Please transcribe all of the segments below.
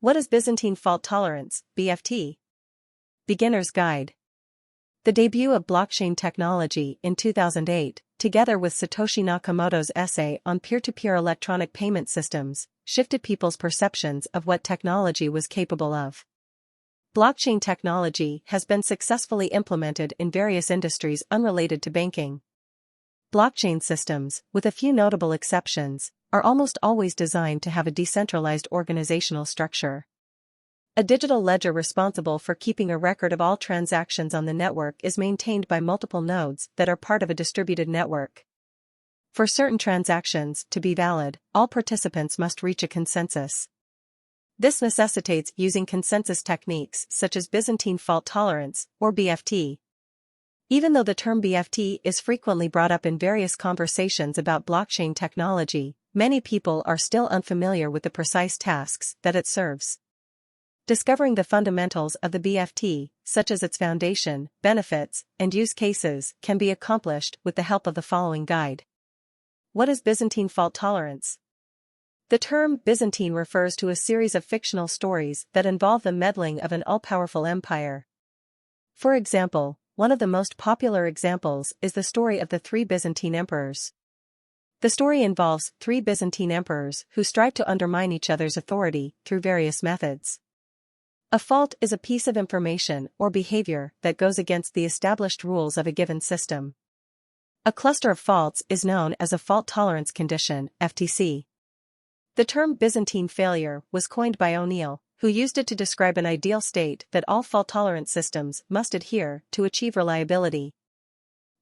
What is Byzantine Fault Tolerance, BFT? Beginner's Guide. The debut of blockchain technology in 2008, together with Satoshi Nakamoto's essay on peer-to-peer electronic payment systems, shifted people's perceptions of what technology was capable of. Blockchain technology has been successfully implemented in various industries unrelated to banking. Blockchain systems, with a few notable exceptions, are almost always designed to have a decentralized organizational structure. A digital ledger responsible for keeping a record of all transactions on the network is maintained by multiple nodes that are part of a distributed network. For certain transactions to be valid, all participants must reach a consensus. This necessitates using consensus techniques such as Byzantine Fault Tolerance, or BFT. Even though the term BFT is frequently brought up in various conversations about blockchain technology, many people are still unfamiliar with the precise tasks that it serves. Discovering the fundamentals of the BFT, such as its foundation, benefits, and use cases, can be accomplished with the help of the following guide. What is Byzantine fault tolerance? The term Byzantine refers to a series of fictional stories that involve the meddling of an all-powerful empire. For example, one of the most popular examples is the story of the three Byzantine emperors. The story involves three Byzantine emperors who strive to undermine each other's authority through various methods. A fault is a piece of information or behavior that goes against the established rules of a given system. A cluster of faults is known as a fault tolerance condition, FTC. The term Byzantine failure was coined by O'Neill, who used it to describe an ideal state that all fault-tolerant systems must adhere to achieve reliability.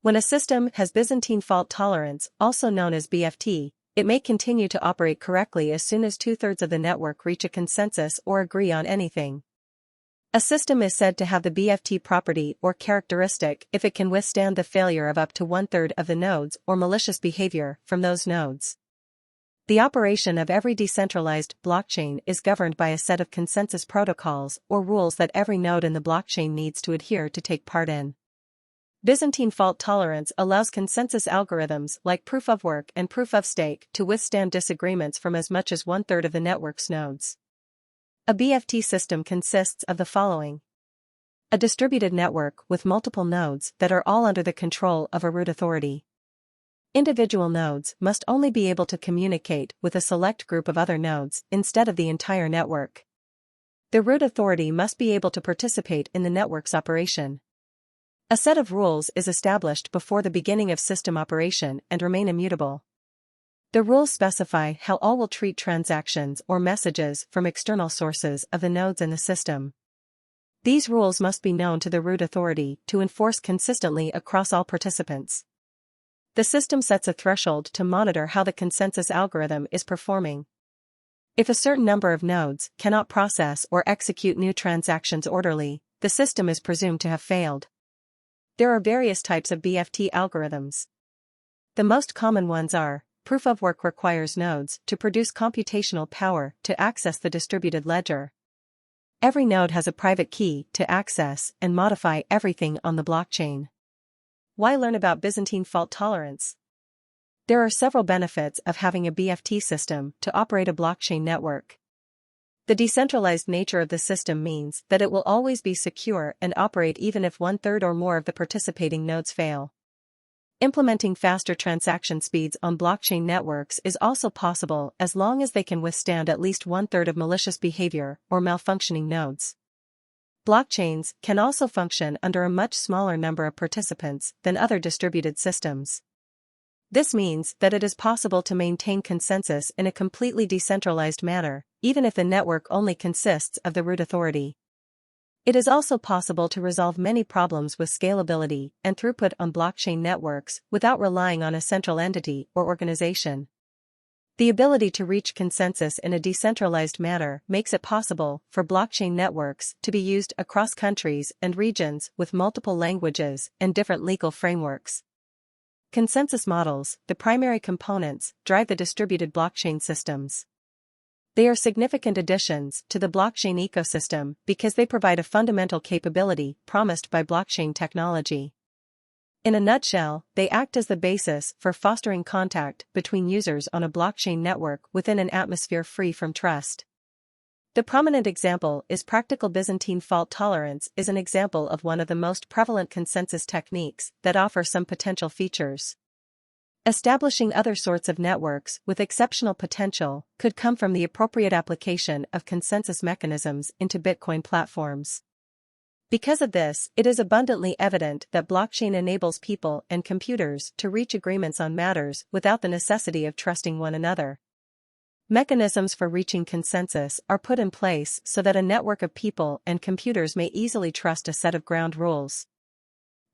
When a system has Byzantine fault tolerance, also known as BFT, it may continue to operate correctly as soon as two-thirds of the network reach a consensus or agree on anything. A system is said to have the BFT property or characteristic if it can withstand the failure of up to one-third of the nodes or malicious behavior from those nodes. The operation of every decentralized blockchain is governed by a set of consensus protocols or rules that every node in the blockchain needs to adhere to take part in. Byzantine fault tolerance allows consensus algorithms like proof of work and proof of stake to withstand disagreements from as much as one-third of the network's nodes. A BFT system consists of the following: a distributed network with multiple nodes that are all under the control of a root authority. Individual nodes must only be able to communicate with a select group of other nodes instead of the entire network. The root authority must be able to participate in the network's operation. A set of rules is established before the beginning of system operation and remain immutable. The rules specify how all will treat transactions or messages from external sources of the nodes in the system. These rules must be known to the root authority to enforce consistently across all participants. The system sets a threshold to monitor how the consensus algorithm is performing. If a certain number of nodes cannot process or execute new transactions orderly, the system is presumed to have failed. There are various types of BFT algorithms. The most common ones are: proof of work requires nodes to produce computational power to access the distributed ledger. Every node has a private key to access and modify everything on the blockchain. Why learn about Byzantine fault tolerance? There are several benefits of having a BFT system to operate a blockchain network. The decentralized nature of the system means that it will always be secure and operate even if one-third or more of the participating nodes fail. Implementing faster transaction speeds on blockchain networks is also possible as long as they can withstand at least one-third of malicious behavior or malfunctioning nodes. Blockchains can also function under a much smaller number of participants than other distributed systems. This means that it is possible to maintain consensus in a completely decentralized manner, even if the network only consists of the root authority. It is also possible to resolve many problems with scalability and throughput on blockchain networks without relying on a central entity or organization. The ability to reach consensus in a decentralized manner makes it possible for blockchain networks to be used across countries and regions with multiple languages and different legal frameworks. Consensus models, the primary components, drive the distributed blockchain systems. They are significant additions to the blockchain ecosystem because they provide a fundamental capability promised by blockchain technology. In a nutshell, they act as the basis for fostering contact between users on a blockchain network within an atmosphere free from trust. The prominent example is practical Byzantine fault tolerance is an example of one of the most prevalent consensus techniques that offer some potential features. Establishing other sorts of networks with exceptional potential could come from the appropriate application of consensus mechanisms into Bitcoin platforms. Because of this, it is abundantly evident that blockchain enables people and computers to reach agreements on matters without the necessity of trusting one another. Mechanisms for reaching consensus are put in place so that a network of people and computers may easily trust a set of ground rules.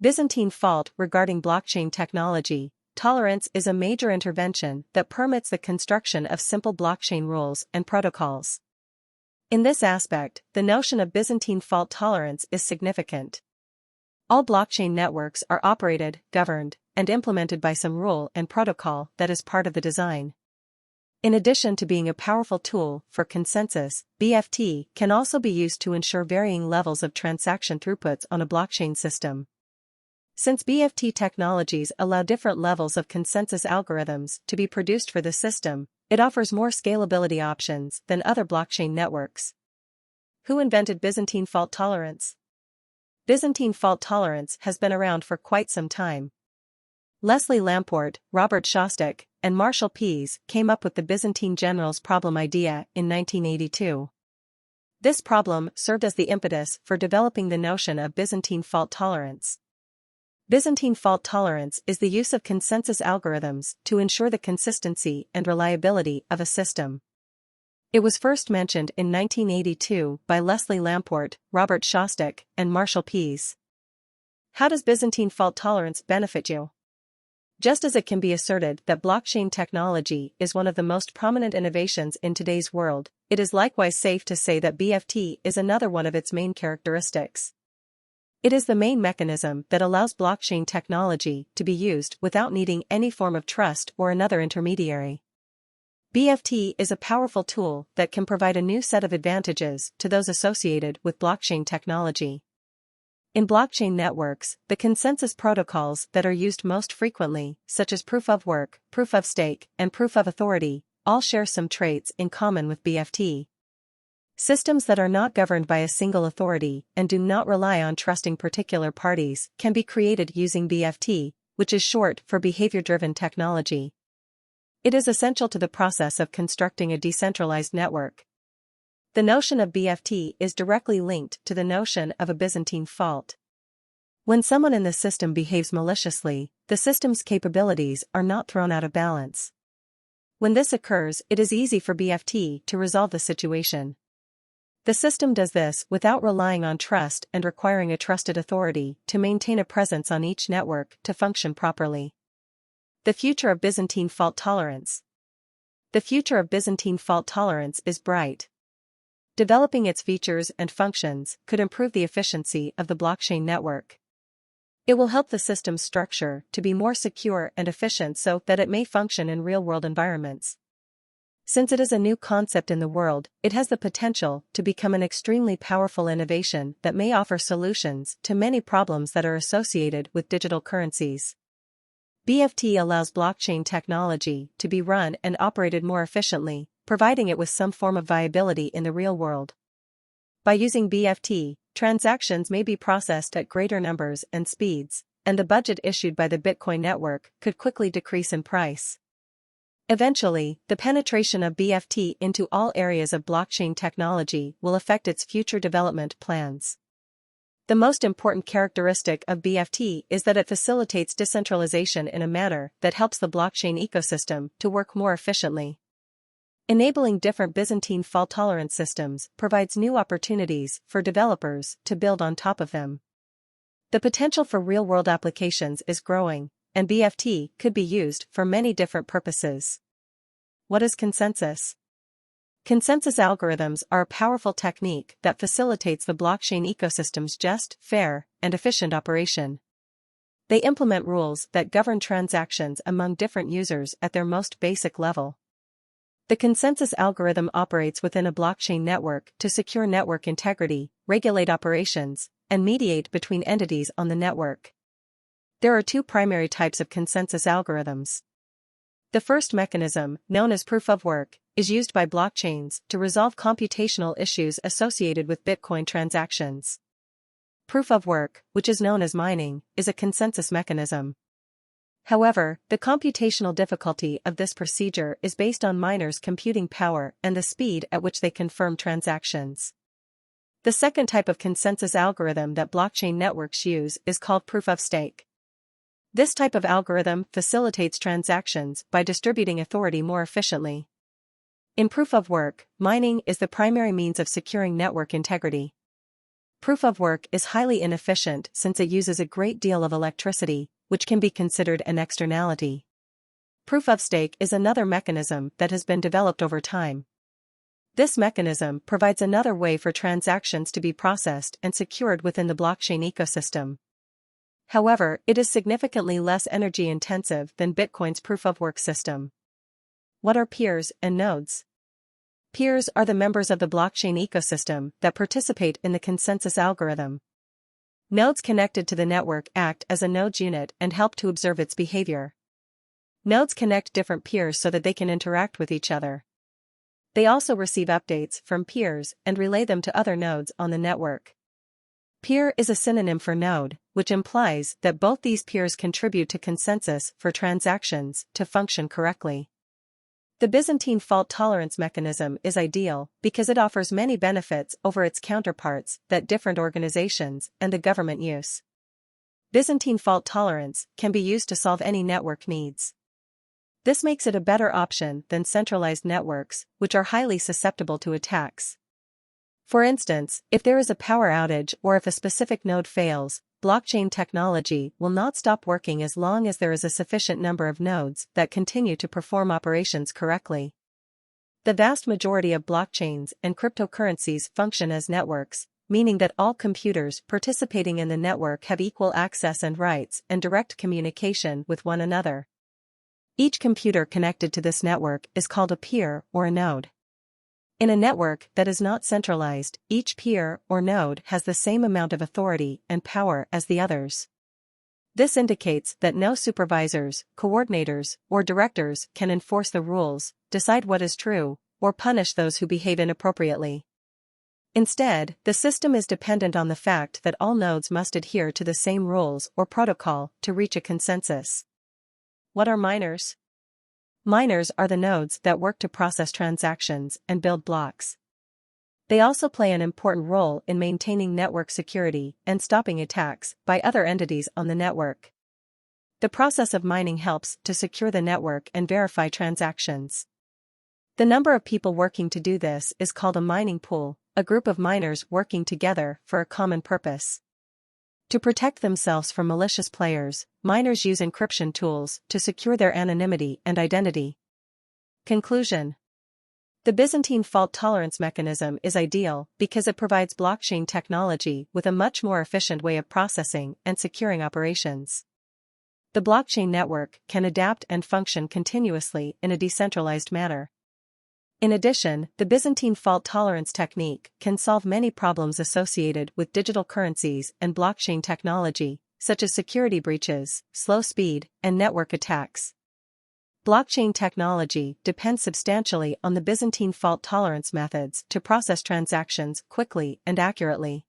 Byzantine fault regarding blockchain technology. Tolerance is a major intervention that permits the construction of simple blockchain rules and protocols. In this aspect, the notion of Byzantine fault tolerance is significant. All blockchain networks are operated, governed, and implemented by some rule and protocol that is part of the design. In addition to being a powerful tool for consensus, BFT can also be used to ensure varying levels of transaction throughputs on a blockchain system. Since BFT technologies allow different levels of consensus algorithms to be produced for the system, it offers more scalability options than other blockchain networks. Who invented Byzantine fault tolerance? Byzantine fault tolerance has been around for quite some time. Leslie Lamport, Robert Shostak, and Marshall Pease came up with the Byzantine generals problem idea in 1982. This problem served as the impetus for developing the notion of Byzantine fault tolerance. Byzantine fault tolerance is the use of consensus algorithms to ensure the consistency and reliability of a system. It was first mentioned in 1982 by Leslie Lamport, Robert Shostak, and Marshall Pease. How does Byzantine fault tolerance benefit you? Just as it can be asserted that blockchain technology is one of the most prominent innovations in today's world, it is likewise safe to say that BFT is another one of its main characteristics. It is the main mechanism that allows blockchain technology to be used without needing any form of trust or another intermediary. BFT is a powerful tool that can provide a new set of advantages to those associated with blockchain technology. In blockchain networks, the consensus protocols that are used most frequently, such as proof of work, proof of stake, and proof of authority, all share some traits in common with BFT. Systems that are not governed by a single authority and do not rely on trusting particular parties can be created using BFT, which is short for behavior-driven technology. It is essential to the process of constructing a decentralized network. The notion of BFT is directly linked to the notion of a Byzantine fault. When someone in the system behaves maliciously, the system's capabilities are not thrown out of balance. When this occurs, it is easy for BFT to resolve the situation. The system does this without relying on trust and requiring a trusted authority to maintain a presence on each network to function properly. The future of Byzantine fault tolerance. The future of Byzantine fault tolerance is bright. Developing its features and functions could improve the efficiency of the blockchain network. It will help the system's structure to be more secure and efficient so that it may function in real-world environments. Since it is a new concept in the world, it has the potential to become an extremely powerful innovation that may offer solutions to many problems that are associated with digital currencies. BFT allows blockchain technology to be run and operated more efficiently, providing it with some form of viability in the real world. By using BFT, transactions may be processed at greater numbers and speeds, and the budget issued by the Bitcoin network could quickly decrease in price. Eventually, the penetration of BFT into all areas of blockchain technology will affect its future development plans. The most important characteristic of BFT is that it facilitates decentralization in a manner that helps the blockchain ecosystem to work more efficiently. Enabling different Byzantine fault-tolerant systems provides new opportunities for developers to build on top of them. The potential for real-world applications is growing, and BFT could be used for many different purposes. What is consensus? Consensus algorithms are a powerful technique that facilitates the blockchain ecosystem's just, fair, and efficient operation. They implement rules that govern transactions among different users at their most basic level. The consensus algorithm operates within a blockchain network to secure network integrity, regulate operations, and mediate between entities on the network. There are two primary types of consensus algorithms. The first mechanism, known as proof of work, is used by blockchains to resolve computational issues associated with Bitcoin transactions. Proof of work, which is known as mining, is a consensus mechanism. However, the computational difficulty of this procedure is based on miners' computing power and the speed at which they confirm transactions. The second type of consensus algorithm that blockchain networks use is called proof of stake. This type of algorithm facilitates transactions by distributing authority more efficiently. In proof of work, mining is the primary means of securing network integrity. Proof of work is highly inefficient since it uses a great deal of electricity, which can be considered an externality. Proof of stake is another mechanism that has been developed over time. This mechanism provides another way for transactions to be processed and secured within the blockchain ecosystem. However, it is significantly less energy-intensive than Bitcoin's proof-of-work system. What are peers and nodes? Peers are the members of the blockchain ecosystem that participate in the consensus algorithm. Nodes connected to the network act as a nodes unit and help to observe its behavior. Nodes connect different peers so that they can interact with each other. They also receive updates from peers and relay them to other nodes on the network. Peer is a synonym for node, which implies that both these peers contribute to consensus for transactions to function correctly. The Byzantine Fault Tolerance mechanism is ideal because it offers many benefits over its counterparts that different organizations and the government use. Byzantine Fault Tolerance can be used to solve any network needs. This makes it a better option than centralized networks, which are highly susceptible to attacks. For instance, if there is a power outage or if a specific node fails, blockchain technology will not stop working as long as there is a sufficient number of nodes that continue to perform operations correctly. The vast majority of blockchains and cryptocurrencies function as networks, meaning that all computers participating in the network have equal access and rights and direct communication with one another. Each computer connected to this network is called a peer or a node. In a network that is not centralized, each peer or node has the same amount of authority and power as the others. This indicates that no supervisors, coordinators, or directors can enforce the rules, decide what is true, or punish those who behave inappropriately. Instead, the system is dependent on the fact that all nodes must adhere to the same rules or protocol to reach a consensus. What are miners? Miners are the nodes that work to process transactions and build blocks. They also play an important role in maintaining network security and stopping attacks by other entities on the network. The process of mining helps to secure the network and verify transactions. The number of people working to do this is called a mining pool, a group of miners working together for a common purpose. To protect themselves from malicious players, miners use encryption tools to secure their anonymity and identity. Conclusion: the Byzantine fault tolerance mechanism is ideal because it provides blockchain technology with a much more efficient way of processing and securing operations. The blockchain network can adapt and function continuously in a decentralized manner. In addition, the Byzantine fault tolerance technique can solve many problems associated with digital currencies and blockchain technology, such as security breaches, slow speed, and network attacks. Blockchain technology depends substantially on the Byzantine fault tolerance methods to process transactions quickly and accurately.